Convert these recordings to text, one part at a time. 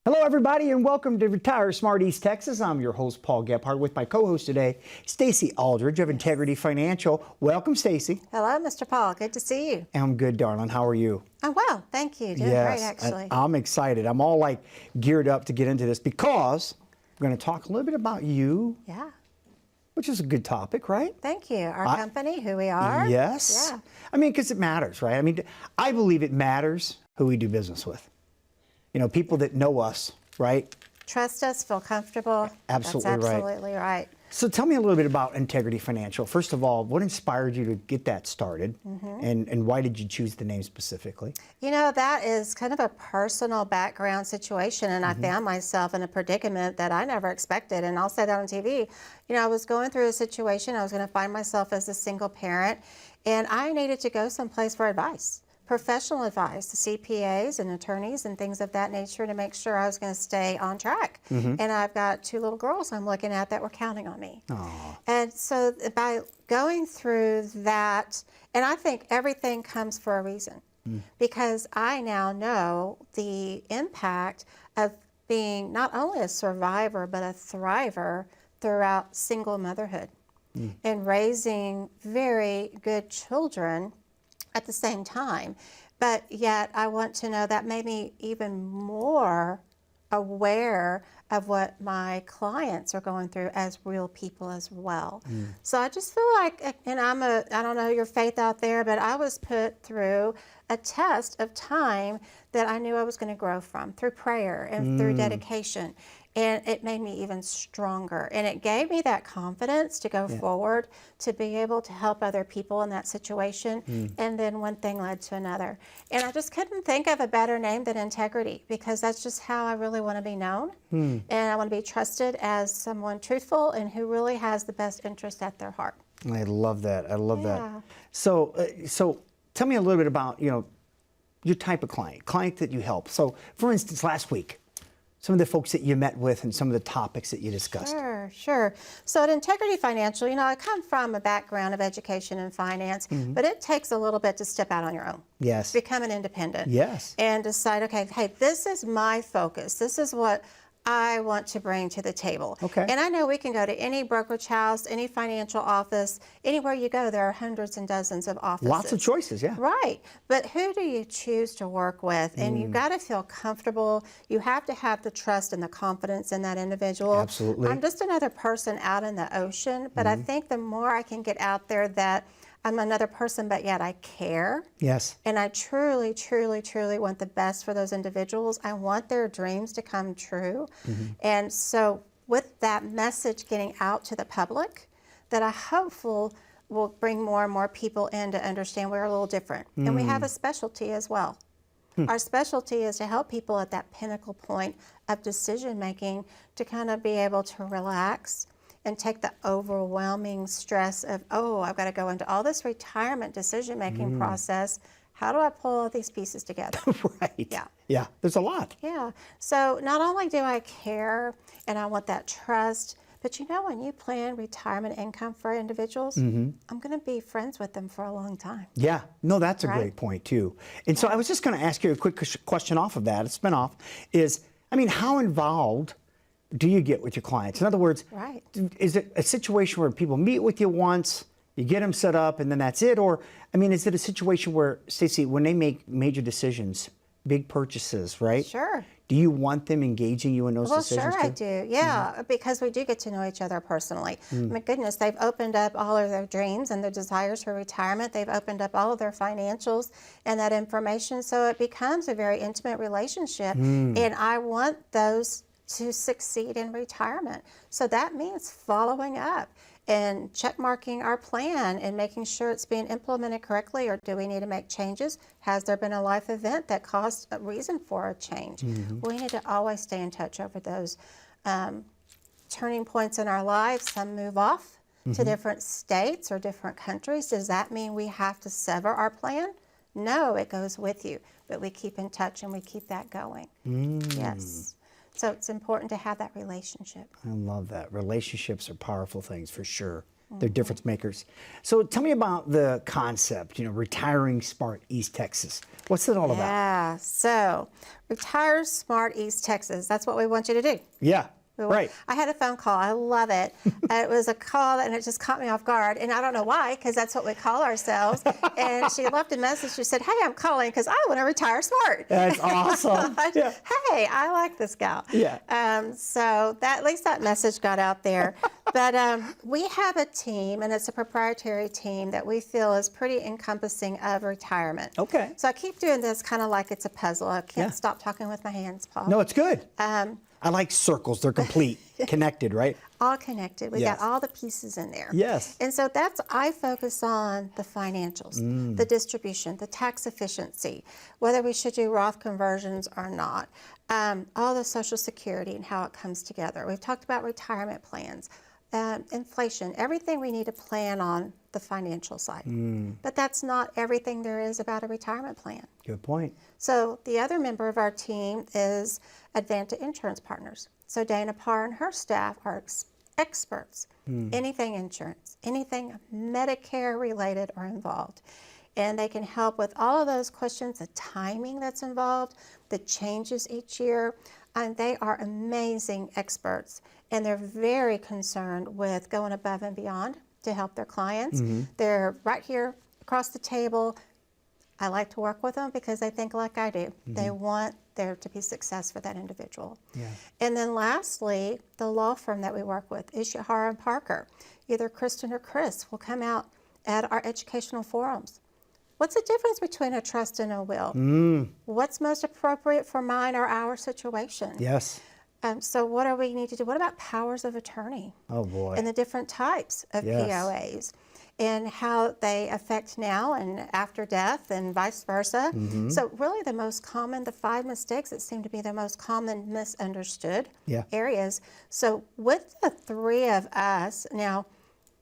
Hello everybody and welcome to 𝒅𝒐𝒏'𝒕 East Texas. I'm your host Paul Gebhard with my co-host today, Staci Aldridge of Integrity Financial. Welcome, Staci. Hello, Mr. Paul. Good to see you. I'm good, darling. How are you? I'm well, thank you. Doing great, actually. I'm excited. I'm all like geared up to get into this because we're going to talk a little bit about you. Yeah. Which is a good topic, right? Thank you. Our company, who we are. Yes. Yeah. I mean, because it matters, right? I mean, I believe it matters who we do business with. You know, people that know us, right? Trust us, feel comfortable. Absolutely right. That's absolutely right. So tell me a little bit about Integrity Financial. First of all, what inspired you to get that started? And why did you choose the name specifically? You know, that is kind of a personal background situation, and I found myself in a predicament that I never expected, and I'll say that on TV. You know, I was going through a situation, I was going to find myself as a single parent, and I needed to go someplace for advice. Professional advice to CPAs and attorneys and things of that nature to make sure I was going to stay on track. And I've got two little girls I'm looking at that were counting on me. Aww. And so by going through that, and I think everything comes for a reason, because I now know the impact of being not only a survivor, but a thriver throughout single motherhood and raising very good children at the same time. But yet I want to know that made me even more aware of what my clients are going through as real people as well. So I just feel like, and I don't know your faith out there, but I was put through a test of time that I knew I was going to grow from through prayer and through dedication. And it made me even stronger. And it gave me that confidence to go forward, to be able to help other people in that situation. And then one thing led to another. And I just couldn't think of a better name than Integrity, because that's just how I really want to be known. And I want to be trusted as someone truthful and who really has the best interest at their heart. I love that. I love that. So, tell me a little bit about, you know, your type of client that you help. So, for instance, last week, some of the folks that you met with and some of the topics that you discussed. Sure. So at Integrity Financial, you know, I come from a background of education and finance, but it takes a little bit to step out on your own. Yes. Become an independent. Yes. And decide, okay, hey, this is my focus. This is what I want to bring to the table. Okay. And I know we can go to any brokerage house, any financial office, anywhere you go, there are hundreds and dozens of offices. Lots of choices, yeah. Right. But who do you choose to work with? And you've got to feel comfortable. You have to have the trust and the confidence in that individual. Absolutely. I'm just another person out in the ocean, but I think the more I can get out there that I'm another person, but yet I care. Yes. And I truly, truly, truly want the best for those individuals. I want their dreams to come true. And so with that message getting out to the public, that I hopeful will bring more and more people in to understand we're a little different. And we have a specialty as well. Our specialty is to help people at that pinnacle point of decision making to kind of be able to relax and take the overwhelming stress of, oh, I've got to go into all this retirement decision-making process. How do I pull all these pieces together? Right. Yeah, there's a lot. Yeah. So not only do I care and I want that trust, but you know, when you plan retirement income for individuals, I'm going to be friends with them for a long time. Yeah. No, that's a great point, too. And so I was just going to ask you a quick question off of that, a spinoff, is, I mean, how involved do you get with your clients? In other words, is it a situation where people meet with you once, you get them set up, and then that's it? Or, I mean, is it a situation where, Staci, when they make major decisions, big purchases, right? Sure. Do you want them engaging you in those decisions? Well, sure I do. Yeah, because we do get to know each other personally. My goodness, they've opened up all of their dreams and their desires for retirement. They've opened up all of their financials and that information. So it becomes a very intimate relationship. And I want those to succeed in retirement. So that means following up and check marking our plan and making sure it's being implemented correctly, or do we need to make changes? Has there been a life event that caused a reason for a change? We need to always stay in touch over those turning points in our lives. Some move off to different states or different countries. Does that mean we have to sever our plan? No, it goes with you, but we keep in touch and we keep that going. Yes. So it's important to have that relationship. I love that. Relationships are powerful things for sure. They're difference makers. So tell me about the concept, retiring smart East Texas. What's it all about? Yeah, so Retire Smart East Texas, that's what we want you to do. Yeah. Right. I had a phone call. I love it. It was a call and it just caught me off guard. And I don't know why, because that's what we call ourselves. And she left a message. She said, hey, I'm calling because I want to retire smart. That's awesome. Yeah. Hey, I like this gal. Yeah. So that, at least that message got out there. But we have a team, and it's a proprietary team that we feel is pretty encompassing of retirement. Okay. So I keep doing this kind of like it's a puzzle. I can't stop talking with my hands, Paul. No, it's good. I like circles. They're complete, connected, right? All connected. We got all the pieces in there. Yes. And so I focus on the financials, the distribution, the tax efficiency, whether we should do Roth conversions or not, all the Social Security and how it comes together. We've talked about retirement plans, inflation, everything we need to plan on the financial side. But that's not everything there is about a retirement plan. Good point. So the other member of our team is Advanta Insurance Partners. So Dana Parr and her staff are experts, anything insurance, anything Medicare related or involved. And they can help with all of those questions, the timing that's involved, the changes each year. And they are amazing experts. And they're very concerned with going above and beyond to help their clients. They're right here across the table. I like to work with them because they think like I do. They want there to be success for that individual. Yeah. And then lastly, the law firm that we work with is 𝒍𝗫𝗓 and Parker. Either Kristen or Chris will come out at our educational forums. What's the difference between a trust and a will? What's most appropriate for mine or our situation? Yes. So what do we need to do? What about powers of attorney? Oh, boy. And the different types of POAs and how they affect now and after death and vice versa. So really the most common, the 5 mistakes that seem to be the most common misunderstood areas. So with the 3 of us, now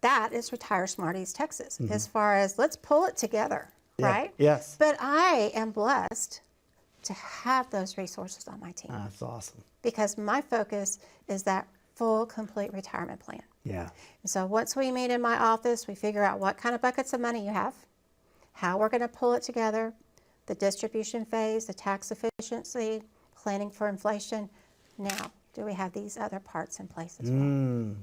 that is Retire Smart East Texas, as far as let's pull it together, right? Yes. But I am blessed to have those resources on my team. That's awesome. Because my focus is that full, complete retirement plan. Yeah. And so once we meet in my office, we figure out what kind of buckets of money you have, how we're going to pull it together, the distribution phase, the tax efficiency, planning for inflation. Now, do we have these other parts in place as well?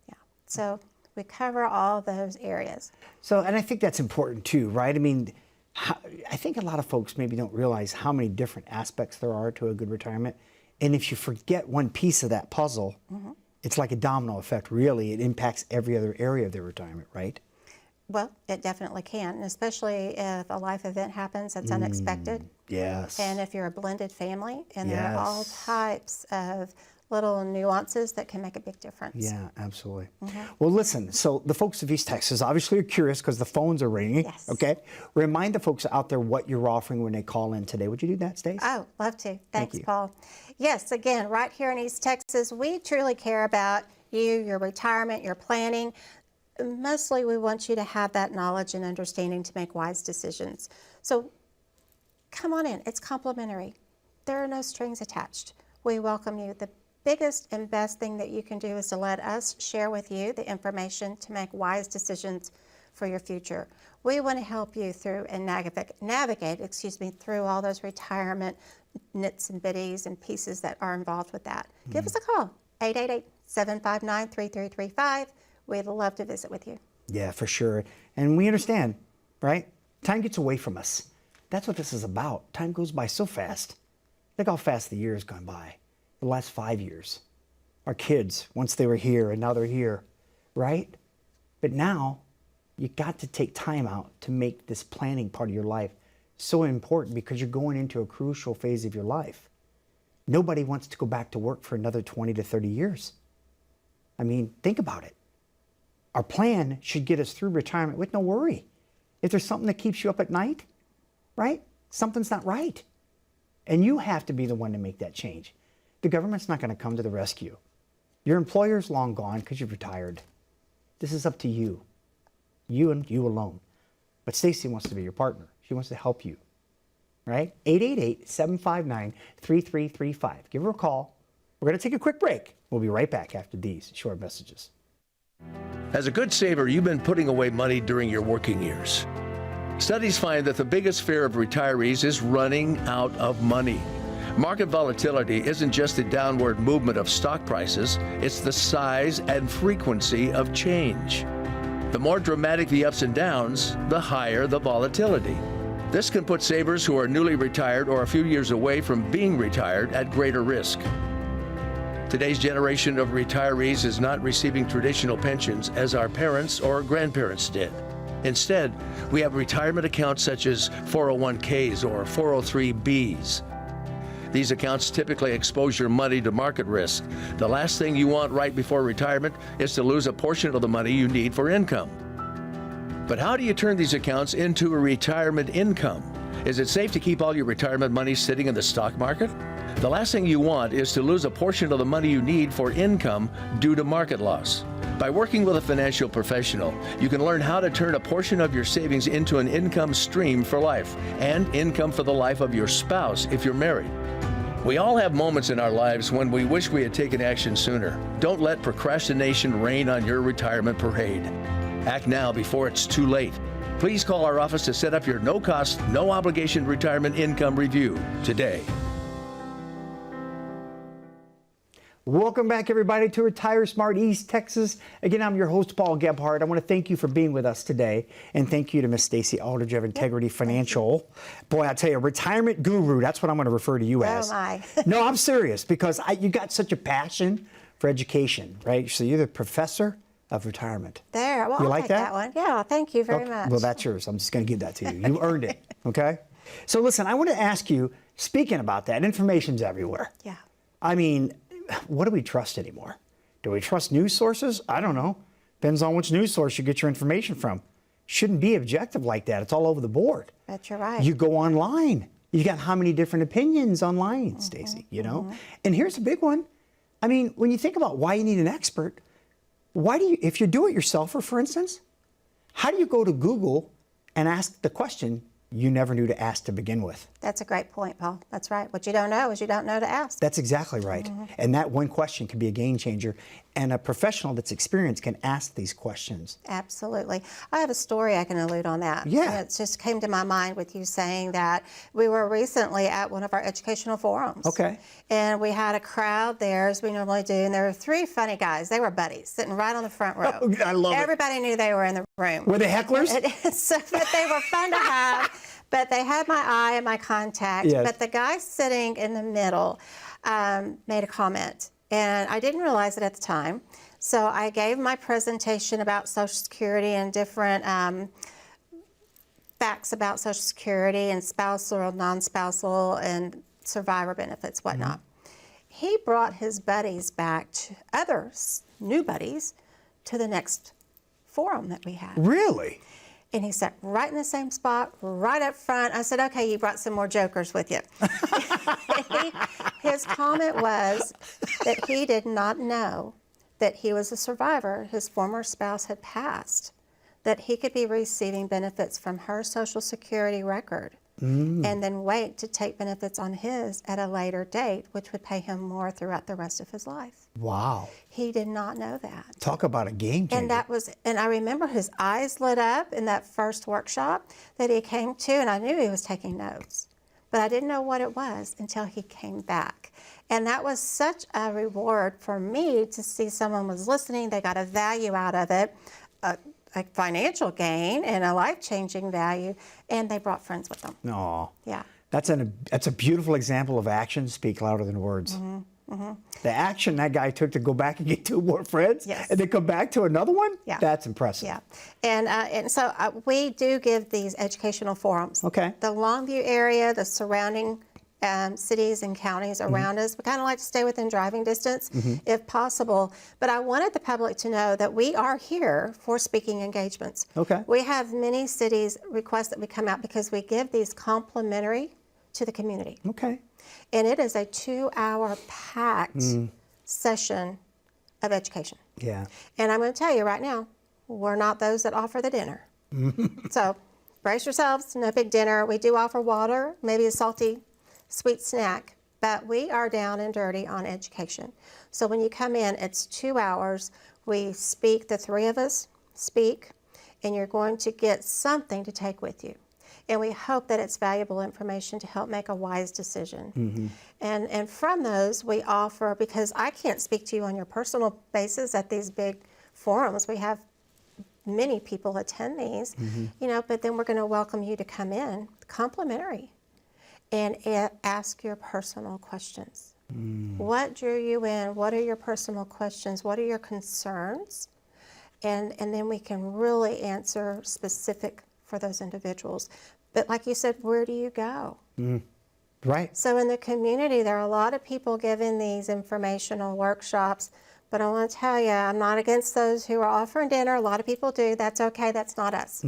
Yeah. So we cover all those areas. So, and I think that's important too, right? I mean, I think a lot of folks maybe don't realize how many different aspects there are to a good retirement. And if you forget one piece of that puzzle, it's like a domino effect, really. It impacts every other area of their retirement, right? Well, it definitely can, and especially if a life event happens that's unexpected. Yes. And if you're a blended family, and there are all types of little nuances that can make a big difference. Yeah, absolutely. Well, listen, so the folks of East Texas obviously are curious because the phones are ringing. Yes. Okay. Remind the folks out there what you're offering when they call in today. Would you do that, Stace? Oh, love to. Thanks, you. Paul. Yes, again, right here in East Texas, we truly care about you, your retirement, your planning. Mostly we want you to have that knowledge and understanding to make wise decisions. So come on in. It's complimentary. There are no strings attached. We welcome you. The biggest and best thing that you can do is to let us share with you the information to make wise decisions for your future. We want to help you through and navigate through all those retirement nits and bitties and pieces that are involved with that. Give us a call, 888-759-3335. We'd love to visit with you. Yeah, for sure. And we understand, right? Time gets away from us. That's what this is about. Time goes by so fast. Look how fast the year has gone by. The last 5 years. Our kids, once they were here and now they're here, right? But now, you got to take time out to make this planning part of your life so important because you're going into a crucial phase of your life. Nobody wants to go back to work for another 20 to 30 years. I mean, think about it. Our plan should get us through retirement with no worry. If there's something that keeps you up at night, right? Something's not right. And you have to be the one to make that change. The government's not going to come to the rescue. Your employer's long gone because you've retired. This is up to you. You and you alone. But Staci wants to be your partner. She wants to help you. Right? 888-759-3335. Give her a call. We're going to take a quick break. We'll be right back after these short messages. As a good saver, you've been putting away money during your working years. Studies find that the biggest fear of retirees is running out of money. Market volatility isn't just the downward movement of stock prices, it's the size and frequency of change. The more dramatic the ups and downs, the higher the volatility. This can put savers who are newly retired or a few years away from being retired at greater risk. Today's generation of retirees is not receiving traditional pensions as our parents or grandparents did. Instead, we have retirement accounts such as 401ks or 403bs. These accounts typically expose your money to market risk. The last thing you want right before retirement is to lose a portion of the money you need for income. But how do you turn these accounts into a retirement income? Is it safe to keep all your retirement money sitting in the stock market? The last thing you want is to lose a portion of the money you need for income due to market loss. By working with a financial professional, you can learn how to turn a portion of your savings into an income stream for life and income for the life of your spouse if you're married. We all have moments in our lives when we wish we had taken action sooner. Don't let procrastination reign on your retirement parade. Act now before it's too late. Please call our office to set up your no-cost, no-obligation retirement income review today. Welcome back, everybody, to Retire Smart East Texas. Again, I'm your host, Paul Gebhard. I want to thank you for being with us today, and thank you to Miss Staci Aldridge of Integrity Financial. Boy, I tell you, retirement guru, that's what I'm going to refer to you as. Oh, my. No, I'm serious, because you got such a passion for education, right? So you're the professor of retirement. There, well, you I'll like take that one. Yeah, thank you very much. Well, that's yours. I'm just going to give that to you. You earned it, okay? So listen, I want to ask you, speaking about that, information's everywhere. Yeah. I mean, what do we trust anymore? Do we trust news sources? I don't know. Depends on which news source you get your information from. Shouldn't be objective like that. It's all over the board. But you're right. You go online. You got how many different opinions online, Staci, you know? And here's a big one. I mean, when you think about why you need an expert, why do you, if you do it yourselfer, for instance, how do you go to Google and ask the question you never knew to ask to begin with? That's a great point, Paul. That's right. What you don't know is you don't know to ask. That's exactly right. And that one question can be a game changer. And a professional that's experienced can ask these questions. Absolutely. I have a story I can allude on that. Yeah. And it just came to my mind with you saying that we were recently at one of our educational forums. Okay. And we had a crowd there, as we normally do, and there were three funny guys. They were buddies, sitting right on the front row. Oh, I love it. Everybody knew they were in the room. Were they hecklers? So, but they were fun to have. But they had my eye and my contact. Yes. But the guy sitting in the middle made a comment. And I didn't realize it at the time. So I gave my presentation about Social Security and different facts about Social Security and spousal, non-spousal, and survivor benefits, whatnot. He brought his buddies back, to others, new buddies, to the next forum that we had. Really? And he sat right in the same spot, right up front. I said, okay, you brought some more jokers with you. His comment was that he did not know that he was a survivor. His former spouse had passed, that he could be receiving benefits from her Social Security record and then wait to take benefits on his at a later date, which would pay him more throughout the rest of his life. Wow. He did not know that. Talk about a game changer. And I remember his eyes lit up in that first workshop that he came to, and I knew he was taking notes, but I didn't know what it was until he came back. And that was such a reward for me to see someone was listening, they got a value out of it, a financial gain and a life-changing value, and they brought friends with them. Aw. Yeah. That's a beautiful example of actions speak louder than words. The action that guy took to go back and get two more friends, Yes. and then come back to another one, Yeah. that's impressive. Yeah, and so we do give these educational forums. Okay. The Longview area, the surrounding cities and counties around us, we kind of like to stay within driving distance if possible. But I wanted the public to know that we are here for speaking engagements. Okay. We have many cities request that we come out because we give these complimentary to the community. Okay. And it is a 2-hour packed session of education. Yeah. And I'm going to tell you right now, we're not those that offer the dinner. So brace yourselves, no big dinner. We do offer water, maybe a salty, sweet snack, but we are down and dirty on education. So when you come in, it's 2 hours. We speak, the three of us speak, and you're going to get something to take with you. And we hope that it's valuable information to help make a wise decision. And from those, we offer, because I can't speak to you on your personal basis at these big forums. We have many people attend these, you know, but then we're going to welcome you to come in, complimentary, and ask your personal questions. What drew you in? What are your personal questions? What are your concerns? And then we can really answer specific for those individuals. But like you said, where do you go? Right. So in the community, there are a lot of people giving these informational workshops, but I want to tell you, I'm not against those who are offering dinner. A lot of people do. That's okay. That's not us.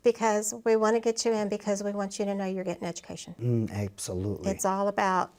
Because we want to get you in because we want you to know you're getting education. Absolutely. It's all about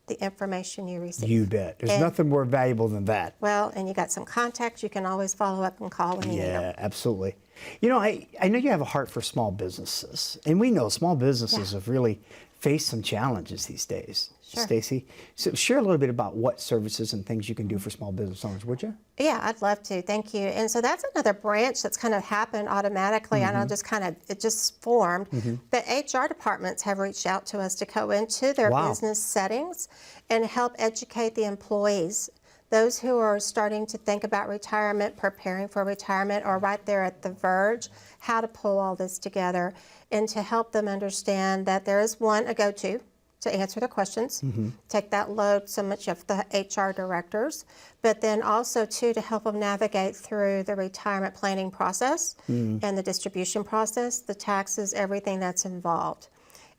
the information you receive. You bet. There's nothing more valuable than that. Well, and you got some contacts. You can always follow up and call when you need them. Yeah, absolutely. You know, I know you have a heart for small businesses, and we know small businesses have really faced some challenges these days. Sure. Staci, so share a little bit about what services and things you can do for small business owners, would you? Yeah, I'd love to. Thank you. And so that's another branch that's kind of happened automatically. I know it just formed. The HR departments have reached out to us to go into their business settings and help educate the employees, those who are starting to think about retirement, preparing for retirement, or right there at the verge, how to pull all this together and to help them understand that there is a go-to to answer the questions, take that load so much of the HR directors, but then also too to help them navigate through the retirement planning process and the distribution process, the taxes, everything that's involved.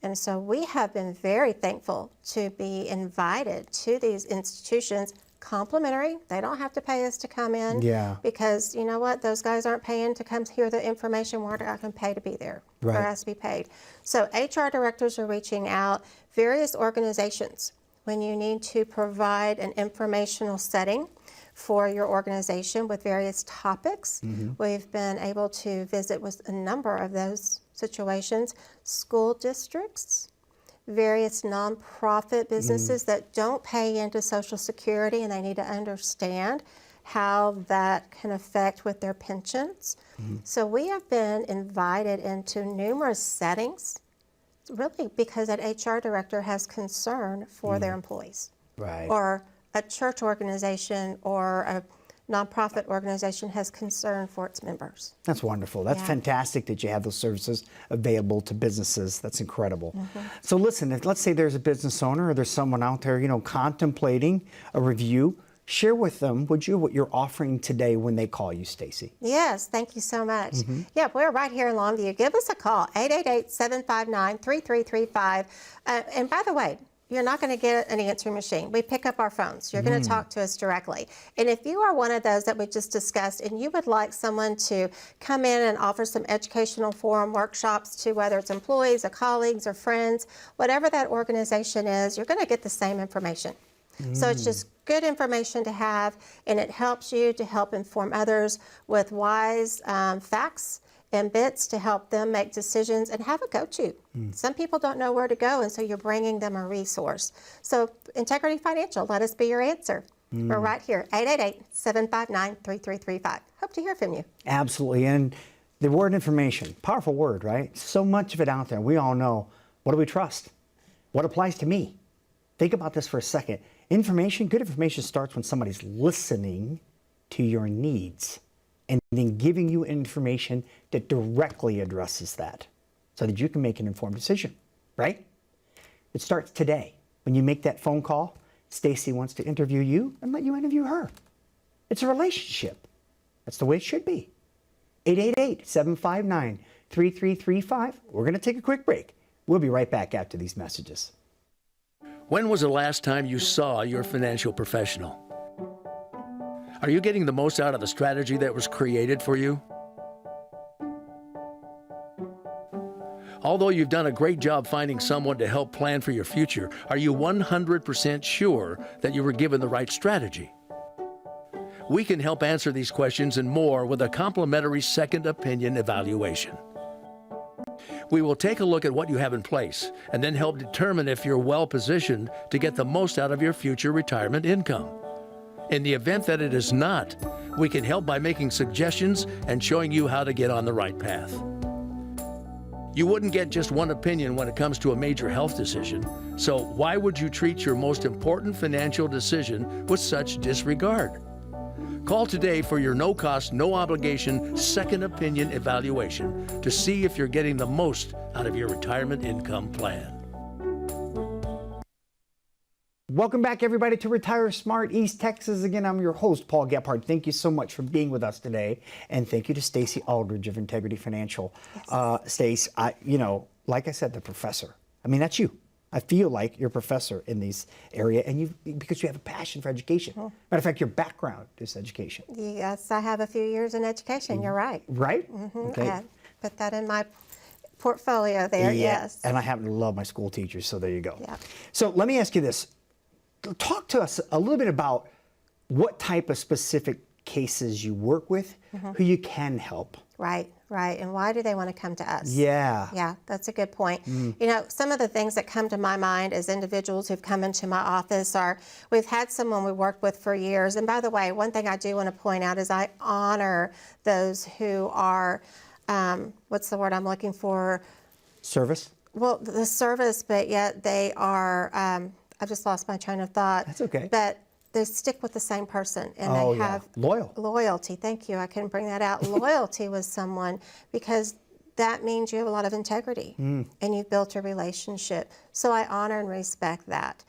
And so we have been very thankful to be invited to these institutions, complimentary. They don't have to pay us to come in because you know what? Those guys aren't paying to come hear the information. We're not going to pay to be there for us to be paid. So HR directors are reaching out, various organizations, when you need to provide an informational setting for your organization with various topics. We've been able to visit with a number of those situations, school districts, various nonprofit businesses that don't pay into Social Security, and they need to understand how that can affect with their pensions. So we have been invited into numerous settings, really because that HR director has concern for their employees. Or a church organization or a nonprofit organization has concern for its members. That's wonderful. That's fantastic that you have those services available to businesses. That's incredible. So listen, let's say there's a business owner or there's someone out there, you know, contemplating a review. Share with them, would you, what you're offering today when they call you, Staci? Yes, thank you so much. Yeah, we're right here in Longview. Give us a call, 888-759-3335. And by the way, you're not going to get an answering machine. We pick up our phones. You're going to talk to us directly. And if you are one of those that we just discussed and you would like someone to come in and offer some educational forum workshops to whether it's employees or colleagues or friends, whatever that organization is, you're going to get the same information. So it's just good information to have, and it helps you to help inform others with wise facts and bits to help them make decisions and have a go-to. Some people don't know where to go, and so you're bringing them a resource. So Integrity Financial, let us be your answer. We're right here, 888-759-3335. Hope to hear from you. Absolutely, and the word information, powerful word, right? So much of it out there. We all know, what do we trust? What applies to me? Think about this for a second. Good information starts when somebody's listening to your needs and then giving you information that directly addresses that so that you can make an informed decision, right? It starts today. When you make that phone call, Staci wants to interview you and let you interview her. It's a relationship. That's the way it should be. 888-759-3335. We're going to take a quick break. We'll be right back after these messages. When was the last time you saw your financial professional? Are you getting the most out of the strategy that was created for you? Although you've done a great job finding someone to help plan for your future, are you 100% sure that you were given the right strategy? We can help answer these questions and more with a complimentary second opinion evaluation. We will take a look at what you have in place and then help determine if you're well positioned to get the most out of your future retirement income. In the event that it is not, we can help by making suggestions and showing you how to get on the right path. You wouldn't get just one opinion when it comes to a major health decision, so why would you treat your most important financial decision with such disregard? Call today for your no-cost, no-obligation second opinion evaluation to see if you're getting the most out of your retirement income plan. Welcome back, everybody, to Retire Smart East Texas. Again, I'm your host, Paul Gebhard. Thank you so much for being with us today, and thank you to Staci Aldridge of Integrity Financial. Yes. Stace, like I said, the professor. I mean, that's you. I feel like you're a professor in this area, and because you have a passion for education. Matter of fact, your background is education. Yes, I have a few years in education. You're right. Right? Okay. I put that in my portfolio there. Yeah. Yes. And I happen to love my school teachers, so there you go. Yeah. So let me ask you this. Talk to us a little bit about what type of specific cases you work with, who you can help. Right. And why do they want to come to us? Yeah. Yeah, that's a good point. You know, some of the things that come to my mind as individuals who've come into my office are, we've had someone we worked with for years. And by the way, one thing I do want to point out is I honor those who are, what's the word I'm looking for? Service? Well, the service, but yet they are, I just lost my train of thought. That's okay. But they stick with the same person, and Oh, they yeah. have Loyalty. Thank you. I couldn't bring that out. Loyalty with someone, because that means you have a lot of integrity and you've built a relationship. So I honor and respect that.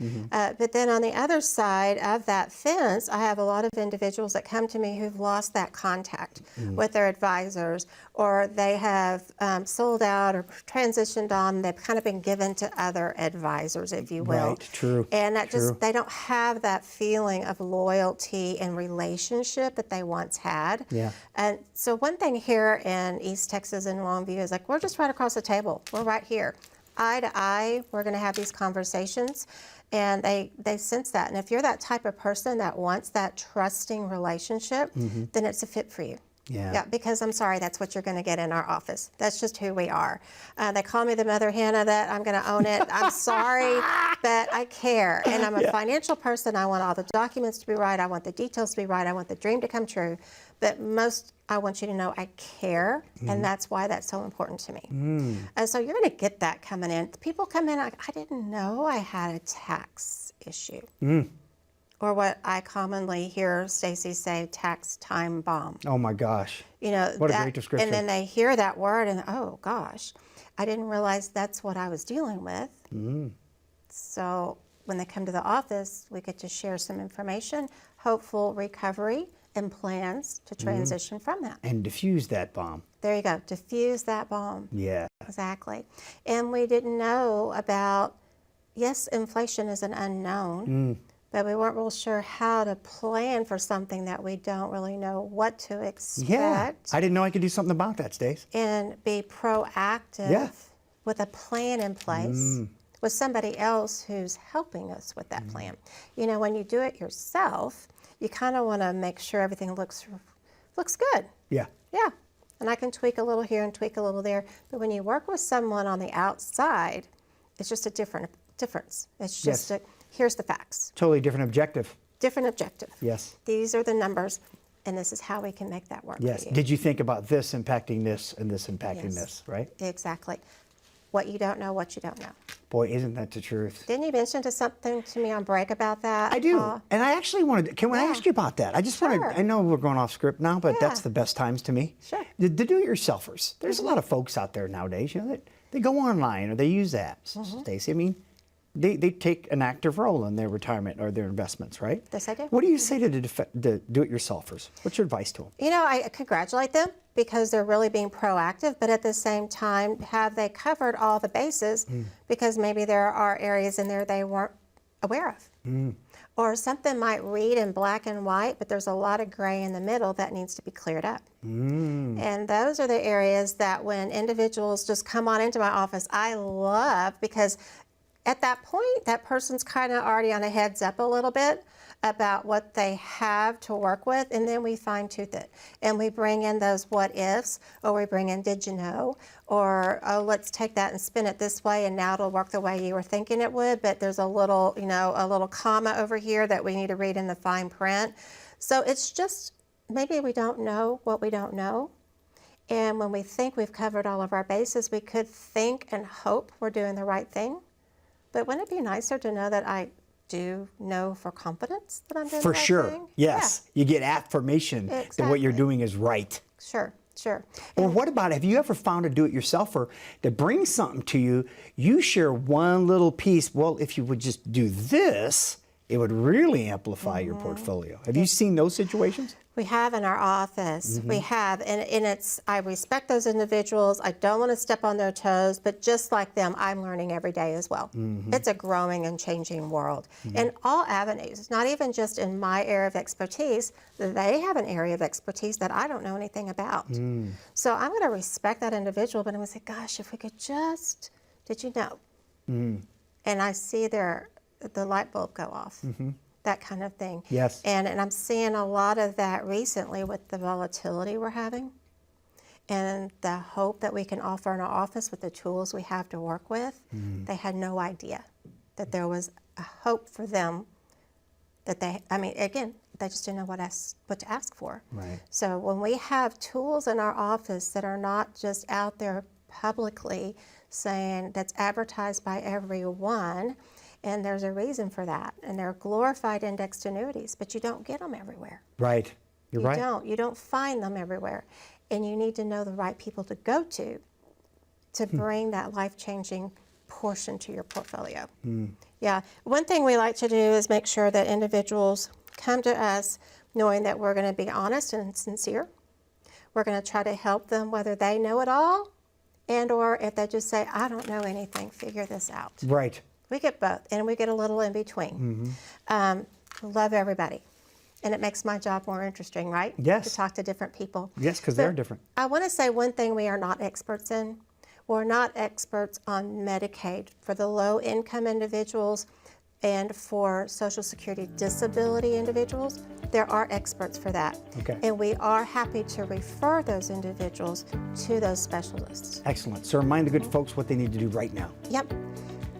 But then on the other side of that fence, I have a lot of individuals that come to me who've lost that contact with their advisors, or they have sold out or transitioned on. They've kind of been given to other advisors, if you will. Right, true. And that true. they don't have that feeling of loyalty and relationship that they once had. Yeah. And so one thing here in East Texas and Longview is like, we're just right across the table. We're right here. Eye to eye, we're going to have these conversations, and they sense that. And if you're that type of person that wants that trusting relationship, then it's a fit for you. Yeah. Because I'm sorry, that's what you're going to get in our office. That's just who we are. They call me the mother hen of that. I'm going to own it. I'm sorry, but I care. And I'm a financial person. I want all the documents to be right. I want the details to be right. I want the dream to come true. But most, I want you to know I care, and that's why that's so important to me. And so you're going to get that coming in. People come in like, I didn't know I had a tax issue. Or what I commonly hear Staci say, tax time bomb. Oh my gosh. You know, what a great description. And then they hear that word and, oh gosh, I didn't realize that's what I was dealing with. So when they come to the office, we get to share some information, hopeful recovery, and plans to transition from that. And diffuse that bomb. There you go, diffuse that bomb. Yeah. Exactly. And we didn't know about, yes, inflation is an unknown, but we weren't real sure how to plan for something that we don't really know what to expect. Yeah. I didn't know I could do something about that, Stace. And be proactive with a plan in place with somebody else who's helping us with that plan. You know, when you do it yourself, you kind of want to make sure everything looks good. Yeah. Yeah. And I can tweak a little here and tweak a little there. But when you work with someone on the outside, it's just a difference. It's just here's the facts. Totally different objective. Different objective. Yes. These are the numbers, and this is how we can make that work Yes. for you. Did you think about this impacting this and this impacting this, right? Exactly. What you don't know, what you don't know. Boy, isn't that the truth? Didn't you mention something to me on break about that? I do. And I actually wanted, can I ask you about that? I just wanted, I know we're going off script now, but that's the best times to me. Sure. The do-it-yourselfers. There's a lot of folks out there nowadays, you know, that they go online or they use apps, Staci. I mean, they take an active role in their retirement or their investments, right? Yes, I do. What do you say to the do-it-yourselfers? What's your advice to them? You know, I congratulate them because they're really being proactive, but at the same time, have they covered all the bases? Because maybe there are areas in there they weren't aware of. Or something might read in black and white, but there's a lot of gray in the middle that needs to be cleared up. And those are the areas that when individuals just come on into my office, I love, because At that point, that person's kind of already on a heads up a little bit about what they have to work with, and then we fine tooth it. And we bring in those what ifs, or we bring in did you know, or oh, let's take that and spin it this way and now it'll work the way you were thinking it would, but there's a little, you know, a little comma over here that we need to read in the fine print. So it's just, maybe we don't know what we don't know. And when we think we've covered all of our bases, we could think and hope we're doing the right thing. But wouldn't it be nicer to know that I do know for confidence that I'm doing For the right sure, thing? yes. Yeah. You get affirmation that what you're Exactly. doing is right. Sure, sure. Or what about, have you ever found a do-it-yourselfer that brings something to you, you share one little piece, well, if you would just do this, it would really amplify your portfolio. Have you seen those situations? We have in our office, we have, and it's, I respect those individuals, I don't want to step on their toes, but just like them, I'm learning every day as well. It's a growing and changing world. In all avenues, not even just in my area of expertise, they have an area of expertise that I don't know anything about. So I'm going to respect that individual, but I'm going to say, gosh, if we could just, did you know? And I see the light bulb go off. That kind of thing. Yes. And I'm seeing a lot of that recently with the volatility we're having and the hope that we can offer in our office with the tools we have to work with. They had no idea that there was a hope for them that they, I mean, again, they just didn't know what to ask for. Right. So when we have tools in our office that are not just out there publicly saying that's advertised by everyone, and there's a reason for that. And they're glorified indexed annuities, but you don't get them everywhere. Right. You're right. You don't find them everywhere. And you need to know the right people to go to bring that life-changing portion to your portfolio. Yeah. One thing we like to do is make sure that individuals come to us knowing that we're going to be honest and sincere. We're going to try to help them whether they know it all and or if they just say, I don't know anything, figure this out. Right. We get both, and we get a little in between. Love everybody. And it makes my job more interesting, right? Yes. To talk to different people. Yes, because they're different. I want to say one thing we are not experts in. We're not experts on Medicaid for the low-income individuals and for Social Security disability individuals. There are experts for that. Okay. And we are happy to refer those individuals to those specialists. Excellent. So remind the good folks what they need to do right now. Yep.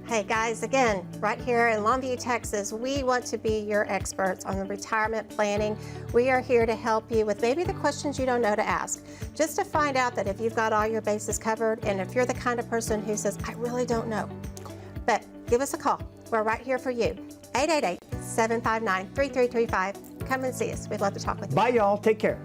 Hey guys, again, right here in Longview, Texas, we want to be your experts on the retirement planning. We are here to help you with maybe the questions you don't know to ask, just to find out that if you've got all your bases covered and if you're the kind of person who says, I really don't know. But give us a call. We're right here for you. 888-759-3335. Come and see us. We'd love to talk with you. Bye, y'all. Take care.